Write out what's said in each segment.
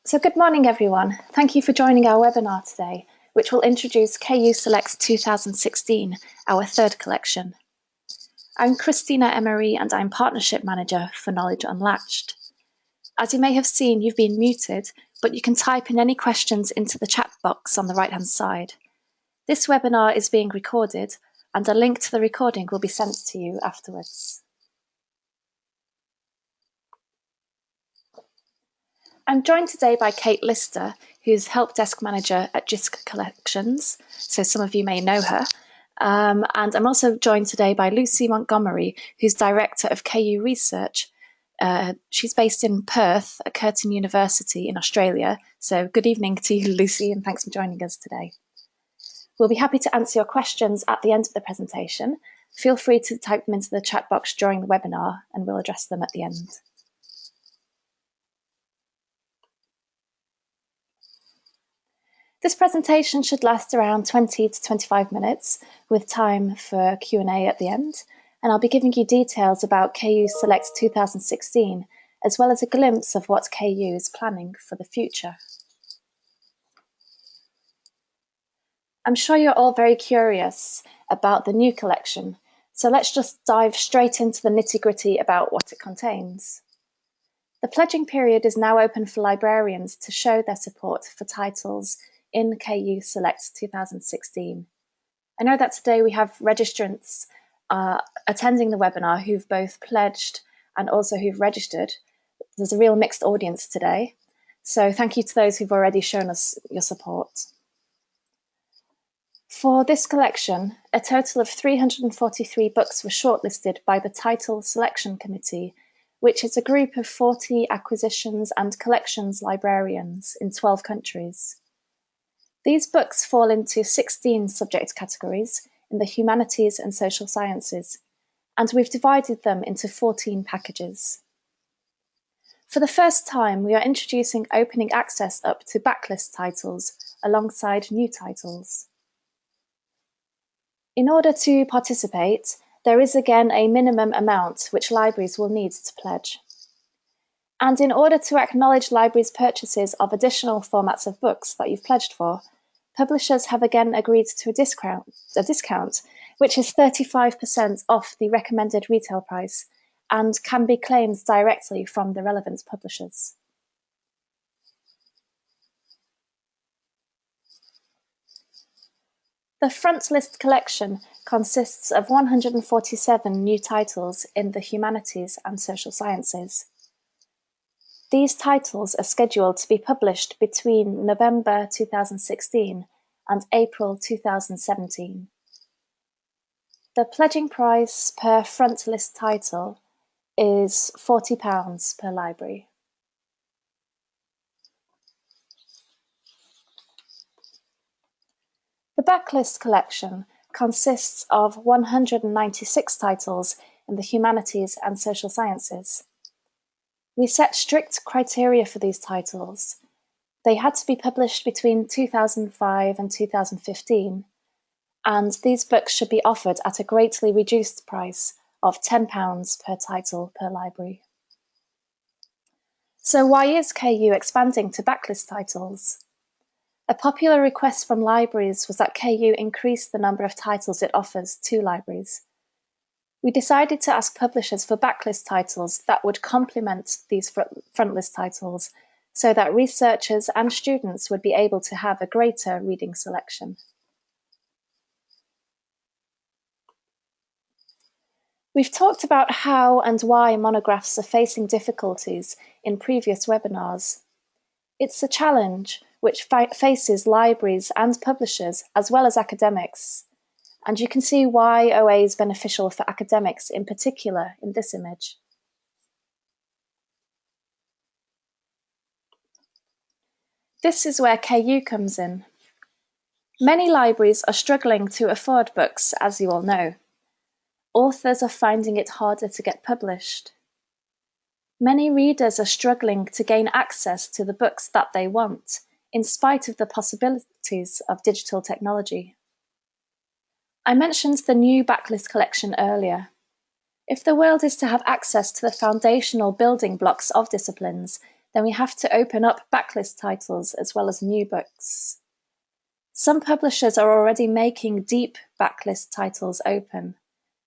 So good morning, everyone. Thank you for joining our webinar today, which will introduce KU Select 2016, our third collection. I'm Christina Emery, and I'm Partnership Manager for Knowledge Unlatched. As you may have seen, you've been muted, but you can type in any questions into the chat box on the right-hand side. This webinar is being recorded, and a link to the recording will be sent to you afterwards. I'm joined today by Kate Lister, who's Helpdesk Manager at Jisc Collections, so some of you may know her. And I'm also joined today by Lucy Montgomery, who's Director of KU Research. She's based in Perth at Curtin University in Australia. So good evening to you, Lucy, and thanks for joining us today. We'll be happy to answer your questions at the end of the presentation. Feel free to type them into the chat box during the webinar, and we'll address them at the end. This presentation should last around 20 to 25 minutes, with time for Q&A at the end, and I'll be giving you details about KU Select 2016, as well as a glimpse of what KU is planning for the future. I'm sure you're all very curious about the new collection, so let's just dive straight into the nitty-gritty about what it contains. The pledging period is now open for librarians to show their support for titles in KU Select 2016. I know that today we have registrants attending the webinar who've both pledged and also who've registered. There's a real mixed audience today, so thank you to those who've already shown us your support. For this collection, a total of 343 books were shortlisted by the Title Selection Committee, which is a group of 40 acquisitions and collections librarians in 12 countries. These books fall into 16 subject categories in the Humanities and Social Sciences, and we've divided them into 14 packages. For the first time, we are introducing opening access up to backlist titles alongside new titles. In order to participate, there is again a minimum amount which libraries will need to pledge. And in order to acknowledge libraries' purchases of additional formats of books that you've pledged for, publishers have again agreed to a discount, which is 35% off the recommended retail price and can be claimed directly from the relevant publishers. The frontlist collection consists of 147 new titles in the Humanities and Social Sciences. These titles are scheduled to be published between November 2016 and April 2017. The pledging price per frontlist title is £40 per library. The Backlist Collection consists of 196 titles in the Humanities and Social Sciences. We set strict criteria for these titles. They had to be published between 2005 and 2015, and these books should be offered at a greatly reduced price of £10 per title per library. So why is KU expanding to backlist titles? A popular request from libraries was that KU increase the number of titles it offers to libraries. We decided to ask publishers for backlist titles that would complement these frontlist titles so that researchers and students would be able to have a greater reading selection. We've talked about how and why monographs are facing difficulties in previous webinars. It's a challenge which faces libraries and publishers as well as academics, and you can see why OA is beneficial for academics in particular in this image. This is where KU comes in. Many libraries are struggling to afford books, as you all know. Authors are finding it harder to get published. Many readers are struggling to gain access to the books that they want, in spite of the possibilities of digital technology. I mentioned the new Backlist Collection earlier. If the world is to have access to the foundational building blocks of disciplines, then we have to open up backlist titles as well as new books. Some publishers are already making deep backlist titles open,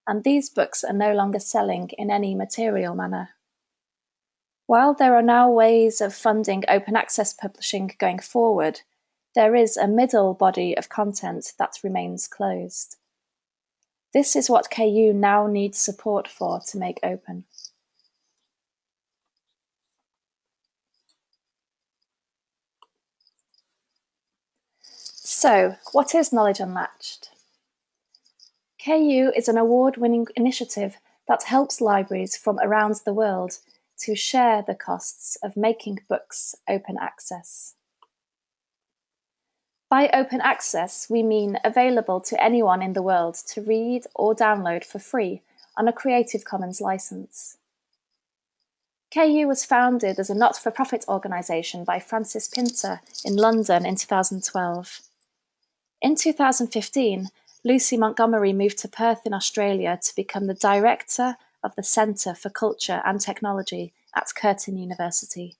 and these books are no longer selling in any material manner. While there are now ways of funding open access publishing going forward, there is a middle body of content that remains closed. This is what KU now needs support for to make open. So, what is Knowledge Unlatched? KU is an award-winning initiative that helps libraries from around the world to share the costs of making books open access. By open access, we mean available to anyone in the world to read or download for free on a Creative Commons license. KU was founded as a not-for-profit organisation by Francis Pinter in London in 2012. In 2015, Lucy Montgomery moved to Perth in Australia to become the director of the Centre for Culture and Technology at Curtin University.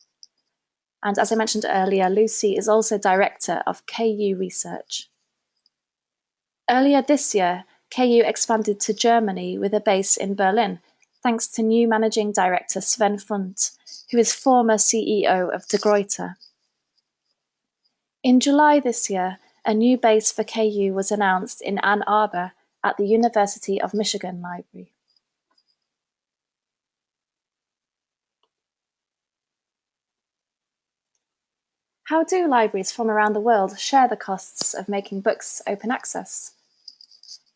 And as I mentioned earlier, Lucy is also director of KU Research. Earlier this year, KU expanded to Germany with a base in Berlin, thanks to new managing director Sven Fundt, who is former CEO of De Gruyter. In July this year, a new base for KU was announced in Ann Arbor at the University of Michigan Library. How do libraries from around the world share the costs of making books open access?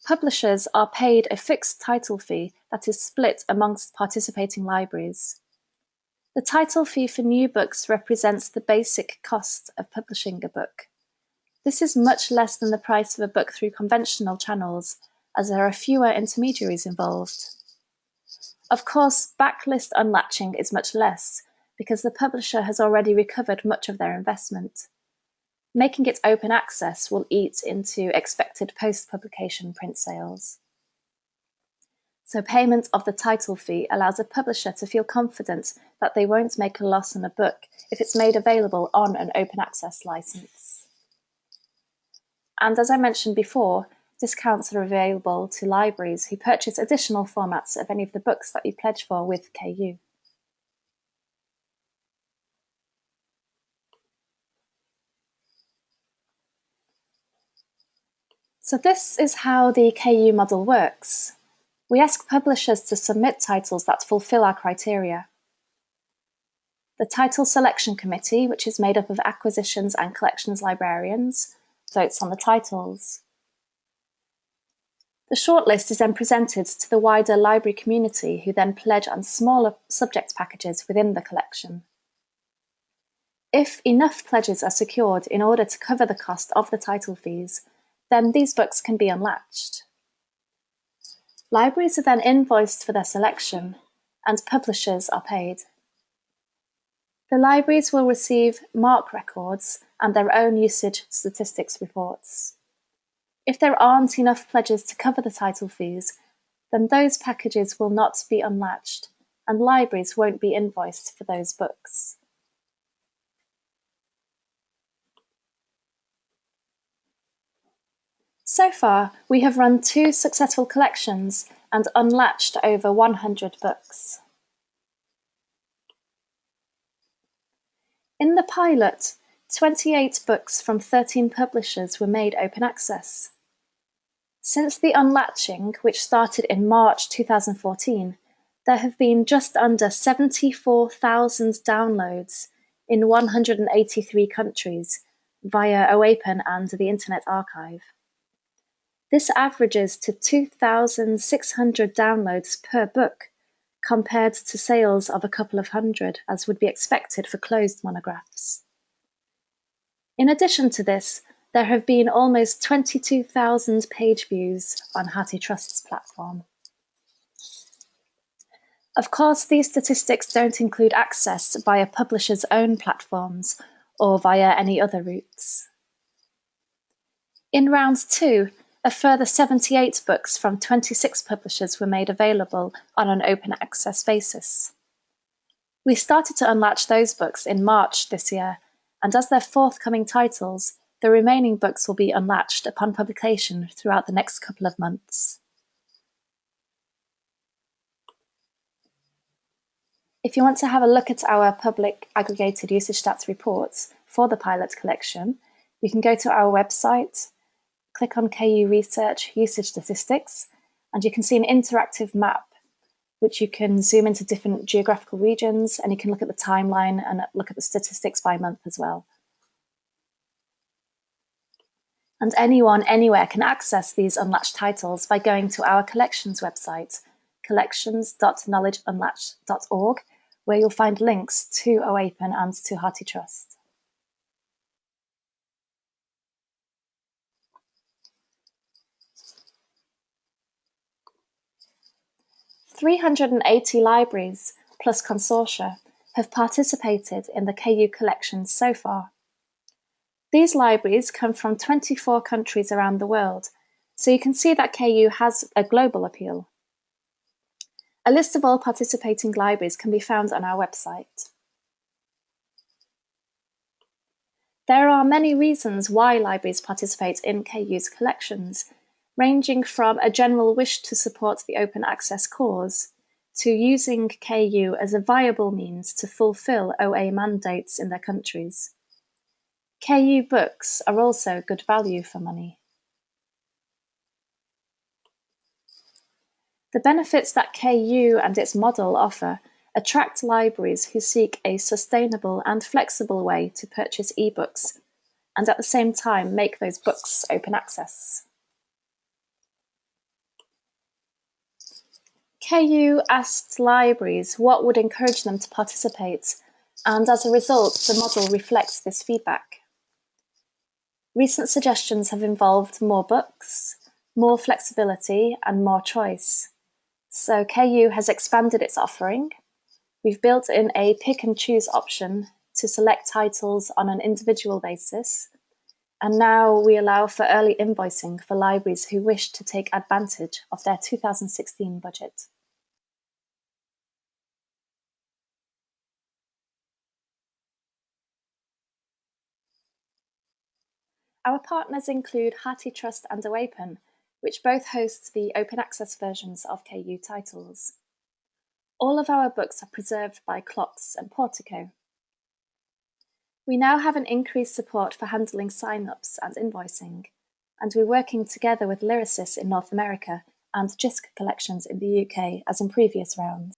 Publishers are paid a fixed title fee that is split amongst participating libraries. The title fee for new books represents the basic cost of publishing a book. This is much less than the price of a book through conventional channels, as there are fewer intermediaries involved. Of course, backlist unlatching is much less, because the publisher has already recovered much of their investment. Making it open access will eat into expected post-publication print sales. So payment of the title fee allows a publisher to feel confident that they won't make a loss on a book if it's made available on an open access license. And as I mentioned before, discounts are available to libraries who purchase additional formats of any of the books that you pledge for with KU. So this is how the KU model works. We ask publishers to submit titles that fulfill our criteria. The Title Selection Committee, which is made up of acquisitions and collections librarians, votes on the titles. The shortlist is then presented to the wider library community, who then pledge on smaller subject packages within the collection. If enough pledges are secured in order to cover the cost of the title fees, then these books can be unlatched. Libraries are then invoiced for their selection, and publishers are paid. The libraries will receive MARC records and their own usage statistics reports. If there aren't enough pledges to cover the title fees, then those packages will not be unlatched, and libraries won't be invoiced for those books. So far, we have run 2 successful collections and unlatched over 100 books. In the pilot, 28 books from 13 publishers were made open access. Since the unlatching, which started in March 2014, there have been just under 74,000 downloads in 183 countries via OAPN and the Internet Archive. This averages to 2,600 downloads per book, compared to sales of a couple of hundred, as would be expected for closed monographs. In addition to this, there have been almost 22,000 page views on HathiTrust's platform. Of course, these statistics don't include access via publishers' own platforms or via any other routes. In round 2, a further 78 books from 26 publishers were made available on an open access basis. We started to unlatch those books in March this year, and as they're forthcoming titles, the remaining books will be unlatched upon publication throughout the next couple of months. If you want to have a look at our public aggregated usage stats reports for the pilot collection, you can go to our website, click on KU Research Usage Statistics, and you can see an interactive map which you can zoom into different geographical regions, and you can look at the timeline and look at the statistics by month as well. And anyone, anywhere can access these unlatched titles by going to our collections website, collections.knowledgeunlatched.org, where you'll find links to OAPEN and to HartiTrust. "380 libraries, plus consortia, have participated in the KU collections so far. These libraries come from 24 countries around the world, so you can see that KU has a global appeal. A list of all participating libraries can be found on our website. There are many reasons why libraries participate in KU's collections, ranging from a general wish to support the open access cause, to using KU as a viable means to fulfill OA mandates in their countries. KU books are also good value for money. The benefits that KU and its model offer attract libraries who seek a sustainable and flexible way to purchase ebooks, and at the same time make those books open access. KU asked libraries what would encourage them to participate, and as a result, the model reflects this feedback. Recent suggestions have involved more books, more flexibility, and more choice. So KU has expanded its offering. We've built in a pick and choose option to select titles on an individual basis. And now we allow for early invoicing for libraries who wish to take advantage of their 2016 budget. Our partners include HartiTrust and OAPEN, which both host the open access versions of KU titles. All of our books are preserved by Clocks and Portico. We now have an increased support for handling sign-ups and invoicing, and we're working together with Lyrasis in North America and Jisc collections in the UK as in previous rounds.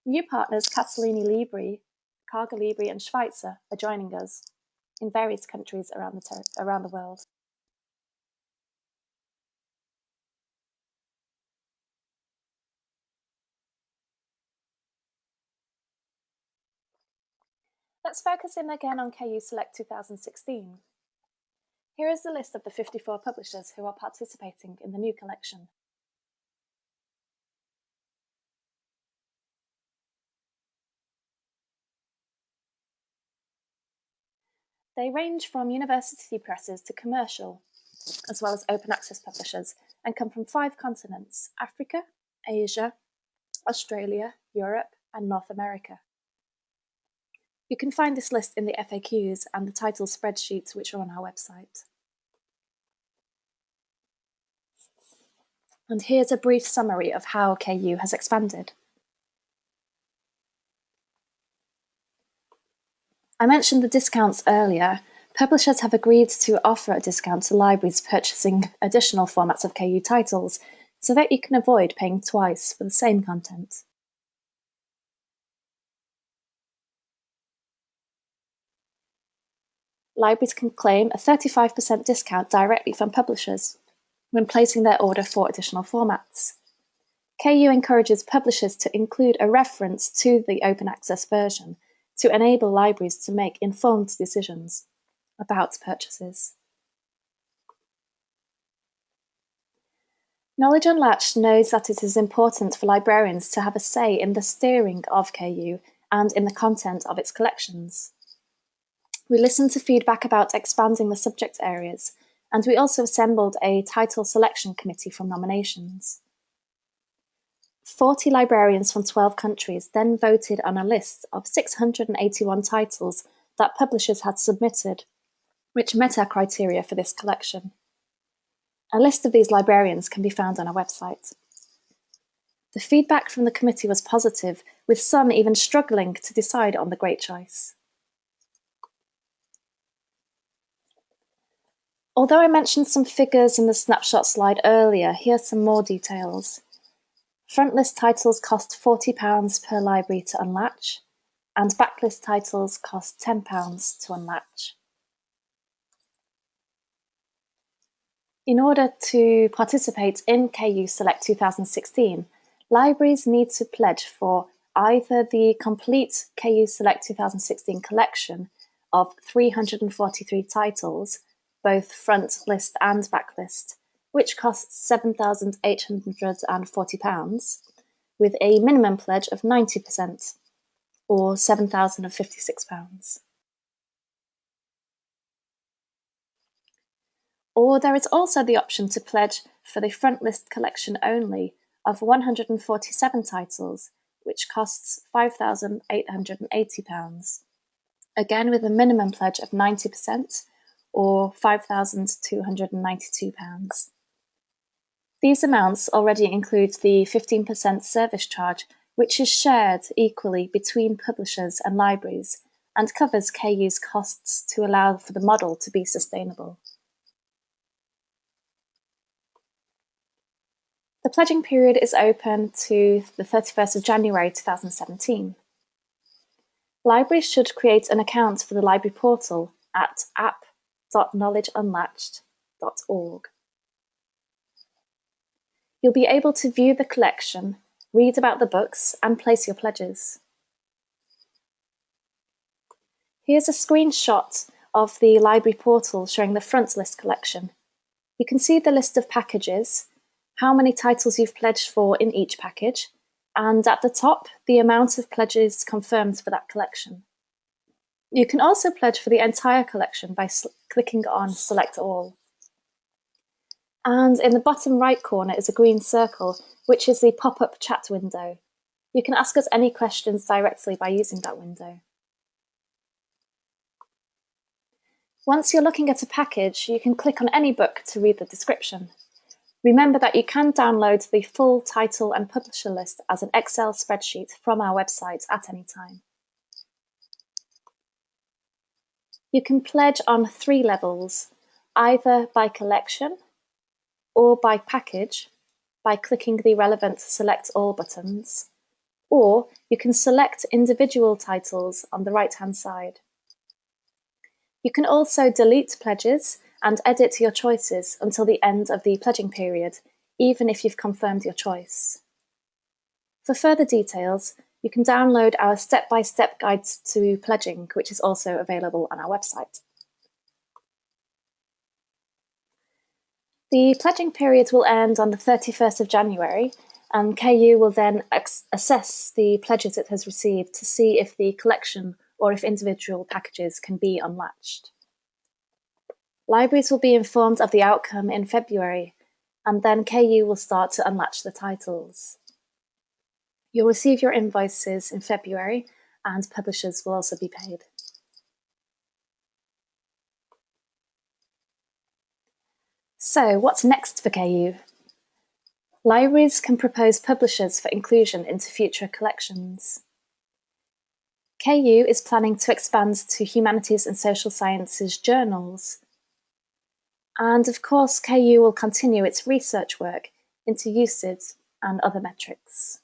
New partners Catalini Libri, Carga Libri and Schweitzer are joining us in various countries around the world. Let's focus in again on KU Select 2016. Here is the list of the 54 publishers who are participating in the new collection. They range from university presses to commercial, as well as open access publishers, and come from 5 continents: Africa, Asia, Australia, Europe, and North America. You can find this list in the FAQs and the title spreadsheets which are on our website. And here's a brief summary of how KU has expanded. I mentioned the discounts earlier. Publishers have agreed to offer a discount to libraries purchasing additional formats of KU titles so that you can avoid paying twice for the same content. Libraries can claim a 35% discount directly from publishers when placing their order for additional formats. KU encourages publishers to include a reference to the open access version to enable libraries to make informed decisions about purchases. Knowledge Unlatched knows that it is important for librarians to have a say in the steering of KU and in the content of its collections. We listen to feedback about expanding the subject areas and we also assembled a title selection committee from nominations. 40 librarians from 12 countries then voted on a list of 681 titles that publishers had submitted, which met our criteria for this collection. A list of these librarians can be found on our website. The feedback from the committee was positive, with some even struggling to decide on the great choice. Although I mentioned some figures in the snapshot slide earlier, here are some more details. Frontlist titles cost £40 per library to unlatch, and backlist titles cost £10 to unlatch. In order to participate in KU Select 2016, libraries need to pledge for either the complete KU Select 2016 collection of 343 titles, both front list and backlist, which costs £7,840, with a minimum pledge of 90%, or £7,056. Or there is also the option to pledge for the front list collection only of 147 titles, which costs £5,880, again with a minimum pledge of 90%, or £5,292. These amounts already include the 15% service charge, which is shared equally between publishers and libraries, and covers KU's costs to allow for the model to be sustainable. The pledging period is open to the 31st of January 2017. Libraries should create an account for the library portal at app.knowledgeunlatched.org. You'll be able to view the collection, read about the books, and place your pledges. Here's a screenshot of the library portal showing the front list collection. You can see the list of packages, how many titles you've pledged for in each package, and at the top, the amount of pledges confirmed for that collection. You can also pledge for the entire collection by clicking on Select All. And in the bottom right corner is a green circle, which is the pop-up chat window. You can ask us any questions directly by using that window. Once you're looking at a package, you can click on any book to read the description. Remember that you can download the full title and publisher list as an Excel spreadsheet from our website at any time. You can pledge on 3 levels, either by collection or by package by clicking the relevant Select All buttons, or you can select individual titles on the right-hand side. You can also delete pledges and edit your choices until the end of the pledging period, even if you've confirmed your choice. For further details, you can download our step-by-step guide to pledging, which is also available on our website. The pledging period will end on the 31st of January, and KU will then assess the pledges it has received to see if the collection or if individual packages can be unlatched. Libraries will be informed of the outcome in February, and then KU will start to unlatch the titles. You'll receive your invoices in February, and publishers will also be paid. So, what's next for KU? Libraries can propose publishers for inclusion into future collections. KU is planning to expand to Humanities and Social Sciences journals. And of course, KU will continue its research work into usage and other metrics.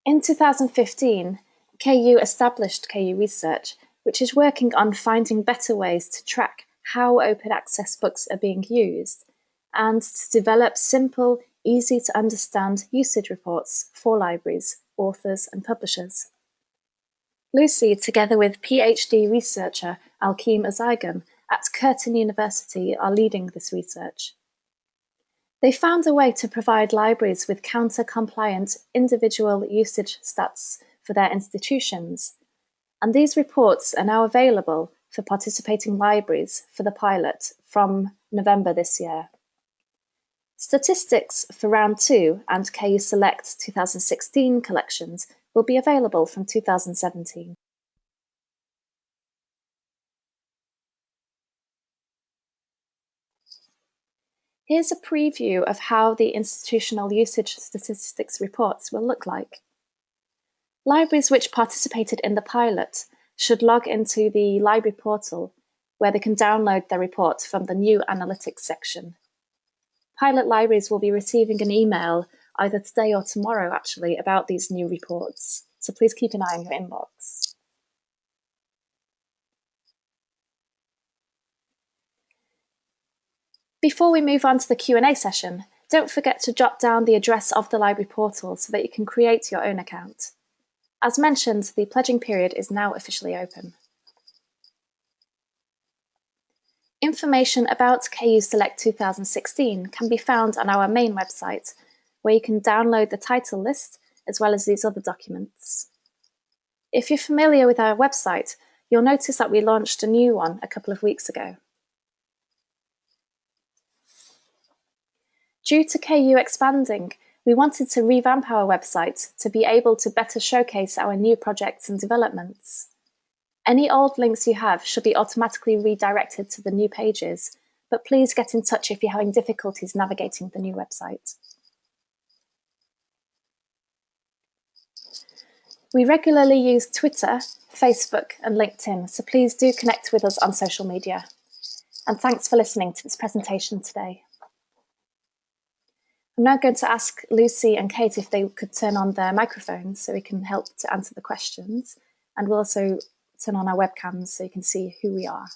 In 2015, KU established KU Research, which is working on finding better ways to track how open access books are being used and to develop simple, easy to understand usage reports for libraries, authors and publishers. Lucy, together with PhD researcher Alkeem Azaigan at Curtin University, are leading this research. They found a way to provide libraries with counter-compliant individual usage stats for their institutions, and these reports are now available for for participating libraries for the pilot from November this year. Statistics for Round 2 and KU Select 2016 collections will be available from 2017. Here's a preview of how the institutional usage statistics reports will look like. Libraries which participated in the pilot should log into the library portal where they can download their reports from the new analytics section. Pilot libraries will be receiving an email either today or tomorrow actually about these new reports, so please keep an eye on your inbox. Before we move on to the Q&A session, don't forget to jot down the address of the library portal so that you can create your own account. As mentioned, the pledging period is now officially open. Information about KU Select 2016 can be found on our main website, where you can download the title list as well as these other documents. If you're familiar with our website, you'll notice that we launched a new one a couple of weeks ago. Due to KU expanding, we wanted to revamp our website to be able to better showcase our new projects and developments. Any old links you have should be automatically redirected to the new pages, but please get in touch if you're having difficulties navigating the new website. We regularly use Twitter, Facebook, and LinkedIn, so please do connect with us on social media. And thanks for listening to this presentation today. I'm now going to ask Lucy and Kate if they could turn on their microphones so we can help to answer the questions. And we'll also turn on our webcams so you can see who we are.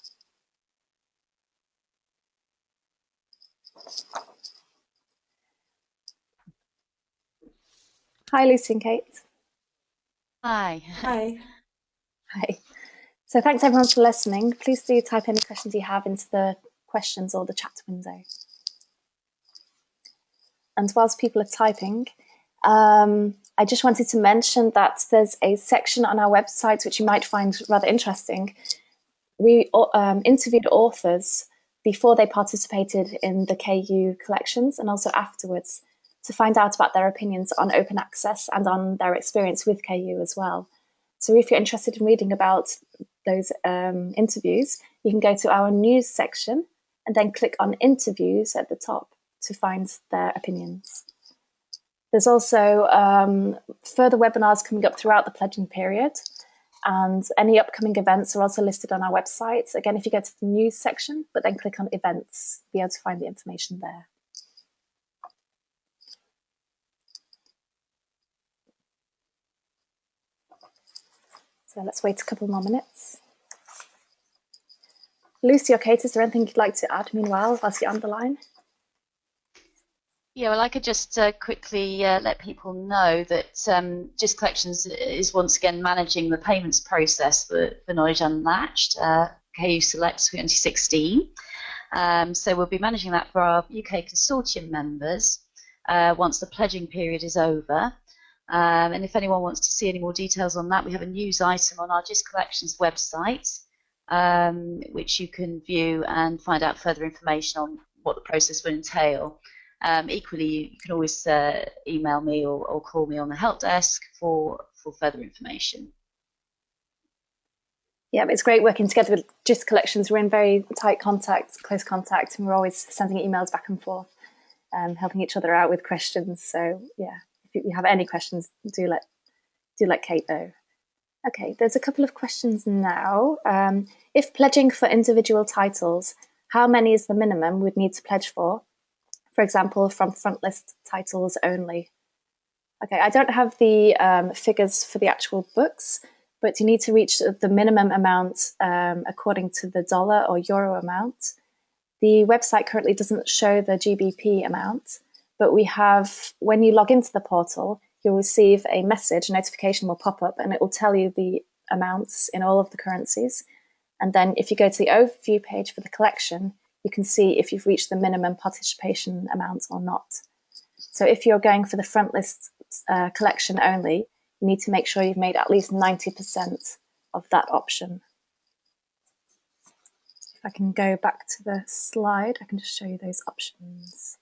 Hi, Lucy and Kate. Hi. Hi. Hi. So thanks everyone for listening. Please do type any questions you have into the questions or the chat window. And whilst people are typing, I just wanted to mention that there's a section on our website which you might find rather interesting. We interviewed authors before they participated in the KU collections and also afterwards to find out about their opinions on open access and on their experience with KU as well. So if you're interested in reading about those interviews, you can go to our news section and then click on interviews at the top to find their opinions. There's also further webinars coming up throughout the pledging period, and any upcoming events are also listed on our website. Again, if you go to the news section, but then click on events, you'll be able to find the information there. So let's wait a couple more minutes. Lucy or Kate, is there anything you'd like to add meanwhile whilst you're on the line? Yeah, well, I could just quickly let people know that Jisc Collections is once again managing the payments process for Knowledge Unlatched, KU Select 2016. So we'll be managing that for our UK Consortium members once the pledging period is over. And if anyone wants to see any more details on that, we have a news item on our Jisc Collections website, which you can view and find out further information on what the process will entail. Equally, you can always email me or call me on the Helpdesk for further information. Yeah, it's great working together with Jisc Collections. We're in very tight contact, close contact, and we're always sending emails back and forth, helping each other out with questions. So yeah, if you have any questions, do let Kate know. Okay, there's a couple of questions now. If pledging for individual titles, how many is the minimum we'd need to pledge for? For example, from front list titles only. Okay, I don't have the figures for the actual books, but you need to reach the minimum amount according to the dollar or euro amount. The website currently doesn't show the GBP amount, but we have, when you log into the portal, you'll receive a message, a notification will pop up, and it will tell you the amounts in all of the currencies. And then if you go to the overview page for the collection, you can see if you've reached the minimum participation amount or not. So if you're going for the front list collection only, you need to make sure you've made at least 90% of that option. I can go back to the slide, I can just show you those options.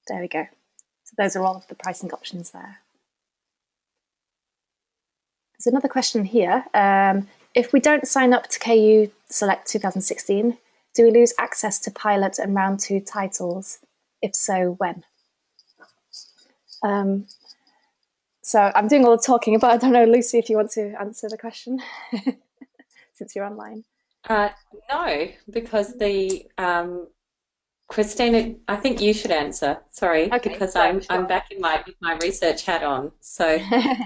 There we go. So those are all of the pricing options there. There's another question here. If we don't sign up to KU Select 2016, do we lose access to pilot and round 2 titles? If so, when? So I'm doing all the talking, but I don't know, Lucy, if you want to answer the question since you're online. No, because the Christina, I think you should answer. Sorry, Okay, because sure. I'm back in my research hat on. So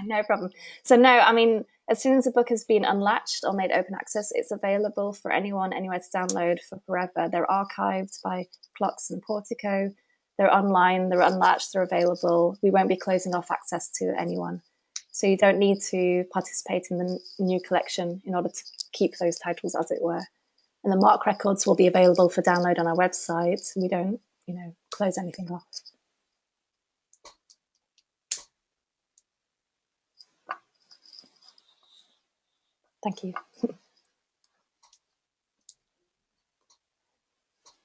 No problem. So no, I mean, as soon as a book has been unlatched or made open access, it's available for anyone, anywhere to download for forever. They're archived by Clocks and Portico. They're online, they're unlatched, they're available. We won't be closing off access to anyone. So you don't need to participate in the new collection in order to keep those titles, as it were. And the MARC records will be available for download on our website. We don't, close anything off. Thank you.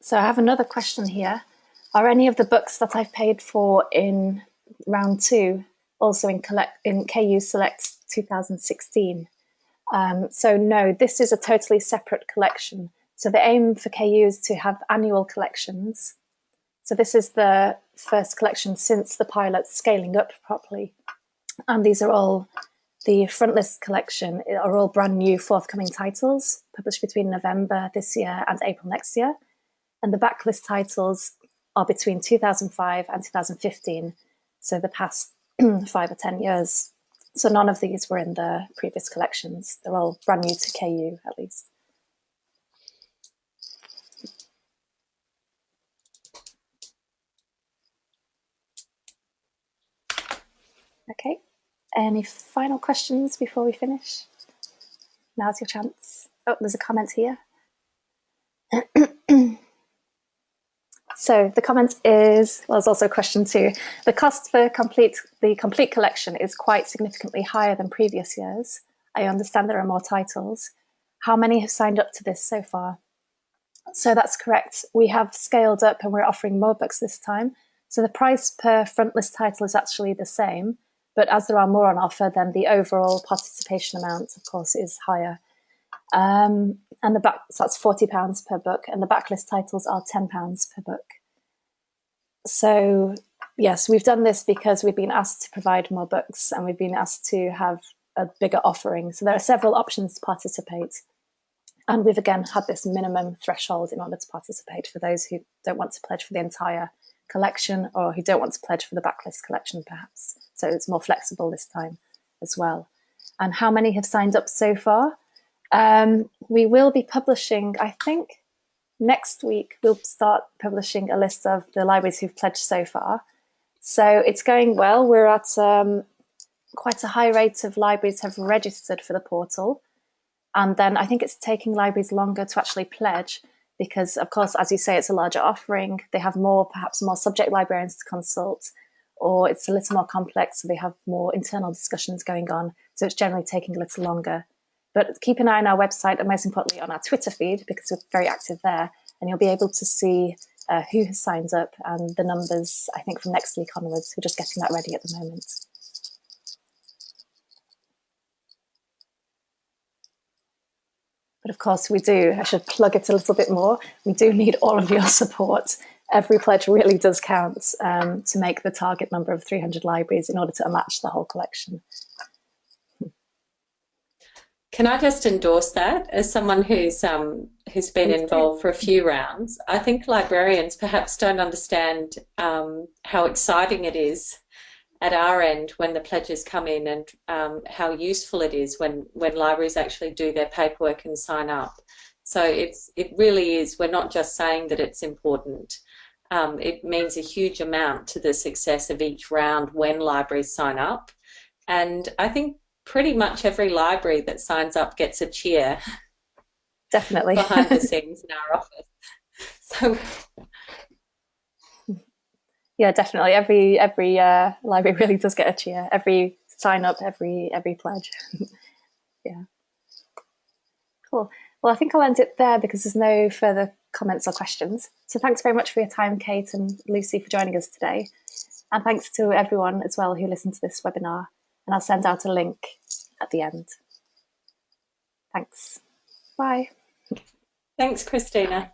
So I have another question here. Are any of the books that I've paid for in round 2 also in KU Select 2016? So no, this is a totally separate collection. So the aim for KU is to have annual collections. So this is the first collection since the pilot scaling up properly. And these are all, the frontlist collection are all brand new forthcoming titles published between November this year and April next year. And the backlist titles are between 2005 and 2015, so the past 5 or 10 years. So none of these were in the previous collections. They're all brand new to KU, at least. Okay, any final questions before we finish? Now's your chance. Oh, there's a comment here. So the comment is, well, there's also a question too. The cost for the complete collection is quite significantly higher than previous years. I understand there are more titles. How many have signed up to this so far? So that's correct. We have scaled up and we're offering more books this time. So the price per frontlist title is actually the same, but as there are more on offer, then the overall participation amount, of course, is higher. And so that's £40 per book, and the backlist titles are £10 per book. So yes, we've done this because we've been asked to provide more books and we've been asked to have a bigger offering. So there are several options to participate. And we've again had this minimum threshold in order to participate for those who don't want to pledge for the entire collection or who don't want to pledge for the backlist collection, perhaps. So it's more flexible this time as well. And how many have signed up so far? We will be publishing, I think, next week, we'll start publishing a list of the libraries who've pledged so far. So it's going well. We're at quite a high rate of libraries have registered for the portal. And then I think it's taking libraries longer to actually pledge because, of course, as you say, it's a larger offering. They have perhaps more subject librarians to consult, or it's a little more complex, so they have more internal discussions going on. So it's generally taking a little longer. But keep an eye on our website and most importantly on our Twitter feed because we're very active there and you'll be able to see who has signed up and the numbers, I think, from next week onwards. We're just getting that ready at the moment. But of course we do, I should plug it a little bit more, we do need all of your support. Every pledge really does count to make the target number of 300 libraries in order to unlatch the whole collection. can I just endorse that as someone who's been involved for a few rounds? I think librarians perhaps don't understand how exciting it is at our end when the pledges come in and how useful it is when libraries actually do their paperwork and sign up. So it really is, we're not just saying that it's important. It means a huge amount to the success of each round when libraries sign up. And I think pretty much every library that signs up gets a cheer. Definitely. Behind the scenes in our office. So Yeah, definitely. Every library really does get a cheer. Every sign up, every pledge. Yeah. Cool. Well, I think I'll end it there because there's no further comments or questions. So thanks very much for your time, Kate and Lucy, for joining us today. And thanks to everyone as well who listened to this webinar. And I'll send out a link at the end. Thanks. Bye. Thanks, Christina.